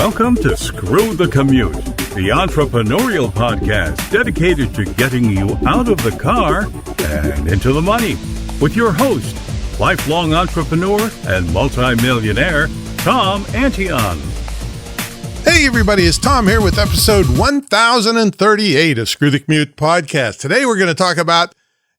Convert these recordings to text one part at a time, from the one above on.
Welcome to Screw the Commute, the entrepreneurial podcast dedicated to getting you out of the car and into the money. With your host, lifelong entrepreneur and multimillionaire, Tom Antion. Hey everybody, it's Tom here with episode 1038 of Screw the Commute podcast. Today we're going to talk about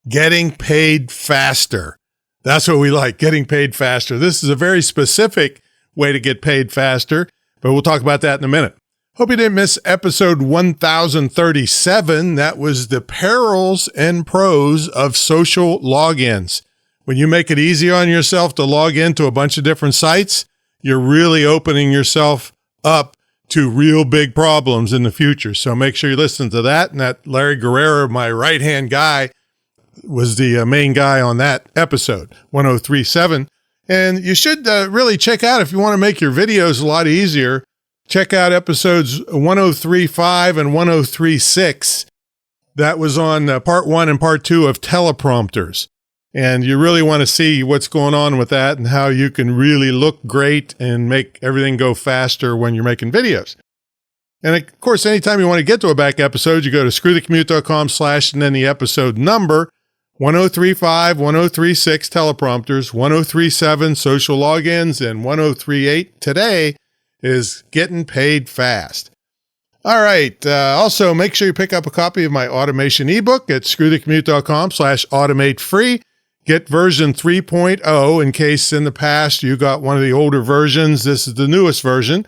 getting paid faster. That's what we like, getting paid faster. This is a very specific way to get paid faster, but we'll talk about that in a minute. Hope you didn't miss episode 1037. That was the perils and pros of social logins. When you make it easy on yourself to log into a bunch of different sites, you're really opening yourself up to real big problems in the future. So make sure you listen to that. And that Larry Guerrero, my right-hand guy, was the main guy on that episode, 1037. And you should really check out, if you want to make your videos a lot easier, check out episodes 1035 and 1036. That was on part 1 and part 2 of teleprompters. And you really want to see what's going on with that and how you can really look great and make everything go faster when you're making videos. And of course, anytime you want to get to a back episode, you go to screwthecommute.com/ and then the episode number, 1035, 1036 teleprompters, 1037 social logins, and 1038 today is getting paid fast. All right. Also, make sure you pick up a copy of my automation ebook at screwthecommute.com/automate free. Get version 3.0 in case in the past you got one of the older versions. This is the newest version.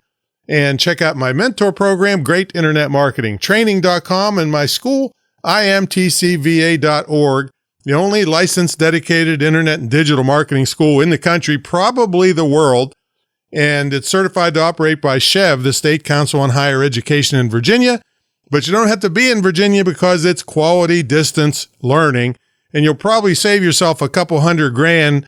And check out my mentor program, Great Internet Marketing Training.com, and my school, imtcva.org. The only licensed, dedicated internet and digital marketing school in the country, probably the world. And it's certified to operate by SCHEV, the State Council on Higher Education in Virginia. But you don't have to be in Virginia because it's quality distance learning. And you'll probably save yourself a couple $100,000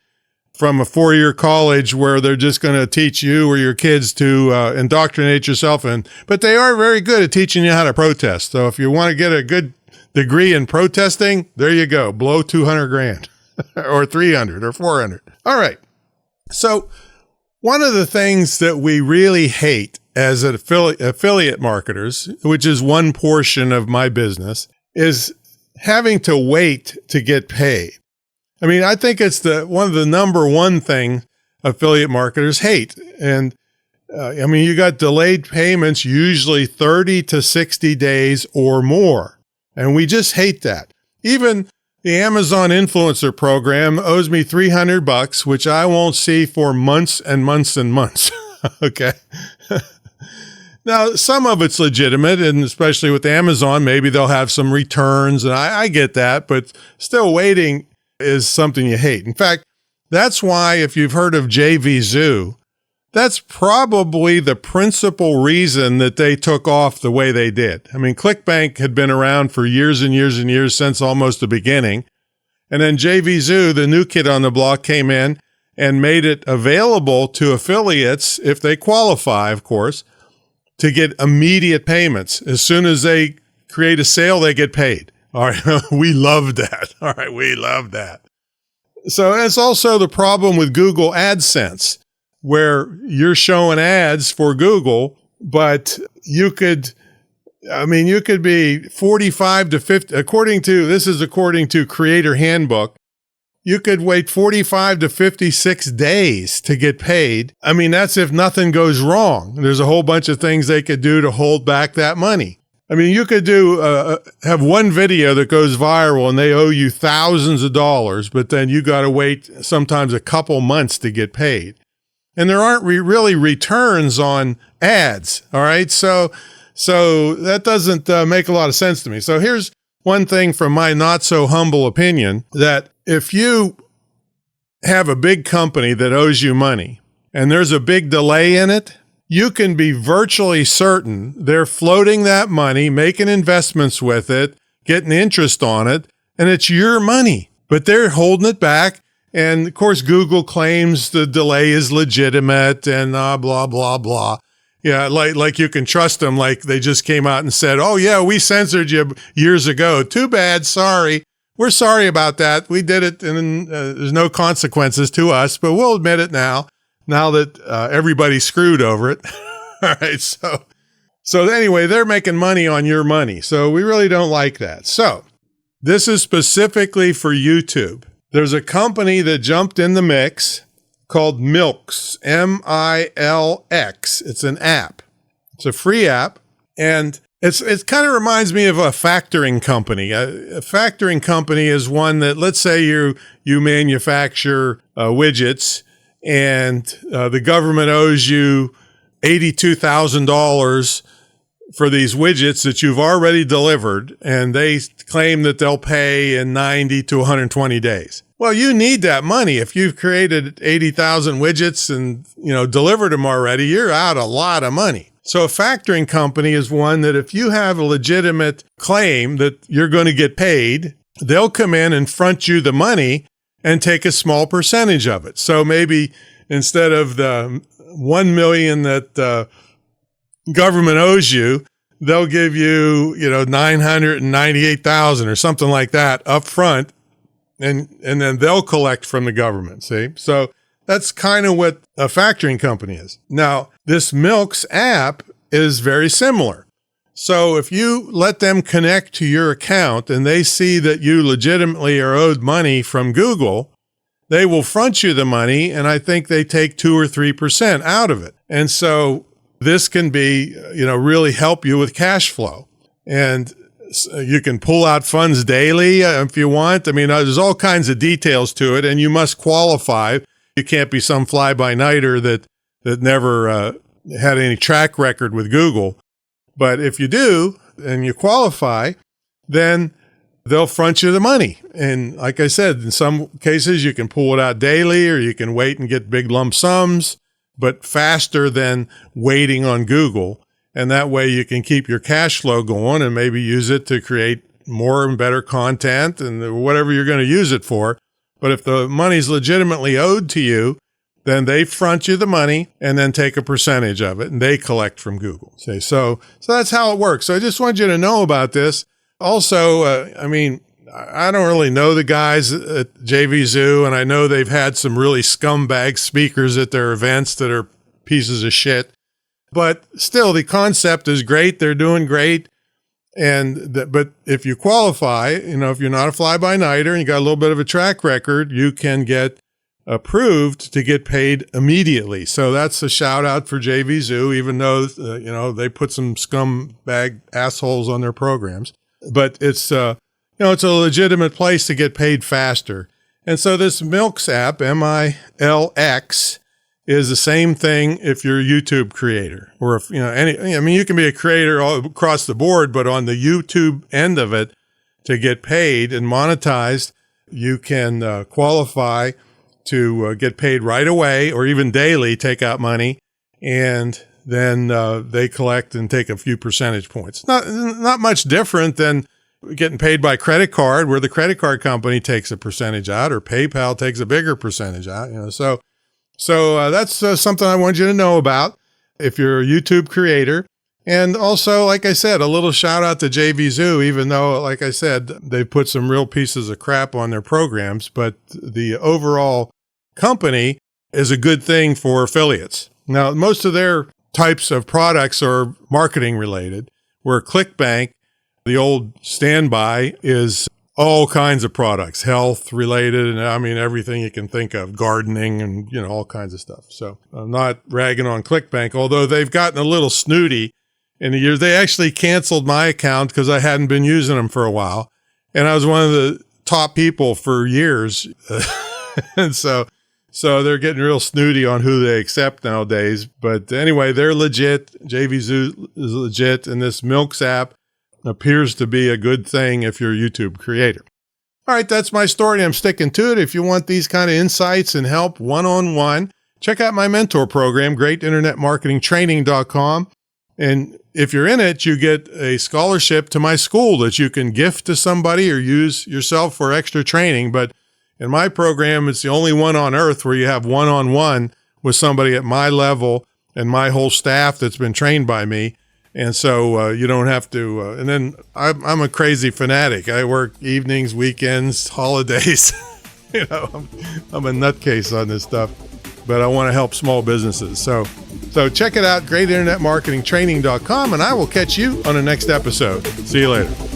from a 4-year college where they're just going to teach you or your kids to indoctrinate yourself in. But they are very good at teaching you how to protest. So if you want to get a good degree in protesting, there you go. Blow $200,000 or 300 or 400. All right. So one of the things that we really hate as affiliate marketers, which is one portion of my business, is having to wait to get paid. I mean, I think it's one of the number one thing affiliate marketers hate. And you got delayed payments, usually 30 to 60 days or more. And we just hate that. Even the Amazon influencer program owes me $300, which I won't see for months and months and months. Okay. Now, some of it's legitimate, and especially with Amazon, maybe they'll have some returns, and I get that, but still waiting is something you hate. In fact, that's why if you've heard of JVZoo, that's probably the principal reason that they took off the way they did. I mean, ClickBank had been around for years and years and years, since almost the beginning. And then JVZoo, the new kid on the block, came in and made it available to affiliates, if they qualify, of course, to get immediate payments. As soon as they create a sale, they get paid. All right, we love that. All right, we love that. So that's also the problem with Google AdSense, where you're showing ads for Google, but you could be 45 to 50, according to Creator Handbook, you could wait 45 to 56 days to get paid. I mean, that's if nothing goes wrong. There's a whole bunch of things they could do to hold back that money. I mean, you could have one video that goes viral and they owe you thousands of dollars, but then you got to wait sometimes a couple months to get paid. And there aren't really returns on ads. All right. So that doesn't make a lot of sense to me. So here's one thing from my not so humble opinion, that if you have a big company that owes you money and there's a big delay in it, you can be virtually certain they're floating that money, making investments with it, getting interest on it, and it's your money, but they're holding it back. And of course, Google claims the delay is legitimate and blah, blah, blah. Yeah, like you can trust them. Like they just came out and said, oh yeah, we censored you years ago. Too bad. Sorry. We're sorry about that. We did it and there's no consequences to us, but we'll admit it now that everybody's screwed over it. All right. So anyway, they're making money on your money. So we really don't like that. So this is specifically for YouTube. There's a company that jumped in the mix called Milx, M-I-L-X. It's an app. It's a free app. And it kind of reminds me of a factoring company. A factoring company is one that, let's say you manufacture widgets and the government owes you $82,000 for these widgets that you've already delivered, and they claim that they'll pay in 90 to 120 days. Well, you need that money. If you've created 80,000 widgets and, delivered them already, you're out a lot of money. So a factoring company is one that if you have a legitimate claim that you're going to get paid, they'll come in and front you the money and take a small percentage of it. So maybe instead of the $1 million that government owes you, they'll give you, $998,000 or something like that up front, and then they'll collect from the government. See? So that's kind of what a factoring company is. Now, this Milx app is very similar. So if you let them connect to your account and they see that you legitimately are owed money from Google, they will front you the money, and I think they take 2 or 3% out of it. And so this can be, really help you with cash flow. And you can pull out funds daily if you want. I mean, there's all kinds of details to it, and you must qualify. You can't be some fly-by-nighter that never had any track record with Google. But if you do and you qualify, then they'll front you the money. And like I said, in some cases, you can pull it out daily, or you can wait and get big lump sums, but faster than waiting on Google. And that way you can keep your cash flow going and maybe use it to create more and better content and whatever you're going to use it for. But if the money's legitimately owed to you, then they front you the money and then take a percentage of it, and they collect from Google. So that's how it works. So I just want you to know about this. Also, I don't really know the guys at JV Zoo, and I know they've had some really scumbag speakers at their events that are pieces of shit. But still, the concept is great. They're doing great. But if you qualify, if you're not a fly-by-nighter and you got a little bit of a track record, you can get approved to get paid immediately. So that's a shout out for JV Zoo, even though, they put some scumbag assholes on their programs. But it's it's a legitimate place to get paid faster. And so this Milx app, M-I-L-X, is the same thing if you're a YouTube creator, or if, you can be a creator all across the board, but on the YouTube end of it, to get paid and monetized, you can qualify to get paid right away or even daily, take out money, and then they collect and take a few percentage points. Not much different than getting paid by credit card, where the credit card company takes a percentage out, or PayPal takes a bigger percentage out. So that's something I want you to know about if you're a YouTube creator. And also, like I said, a little shout out to JV Zoo, even though, like I said, they put some real pieces of crap on their programs, but the overall company is a good thing for affiliates. Now, most of their types of products are marketing related, where ClickBank, the old standby, is all kinds of products, health related, and everything you can think of, gardening and, all kinds of stuff. So I'm not ragging on ClickBank, although they've gotten a little snooty in the years. They actually canceled my account because I hadn't been using them for a while. And I was one of the top people for years. And so they're getting real snooty on who they accept nowadays. But anyway, they're legit. JV Zoo is legit. And this Milx app appears to be a good thing if you're a YouTube creator. All right, that's my story. I'm sticking to it. If you want these kind of insights and help one-on-one, check out my mentor program, greatinternetmarketingtraining.com. And if you're in it, you get a scholarship to my school that you can gift to somebody or use yourself for extra training. But in my program, it's the only one on earth where you have one-on-one with somebody at my level and my whole staff that's been trained by me. And so you don't have to, and then I'm a crazy fanatic. I work evenings, weekends, holidays. I'm a nutcase on this stuff, but I want to help small businesses. So So check it out, greatinternetmarketingtraining.com, and I will catch you on the next episode. See you later.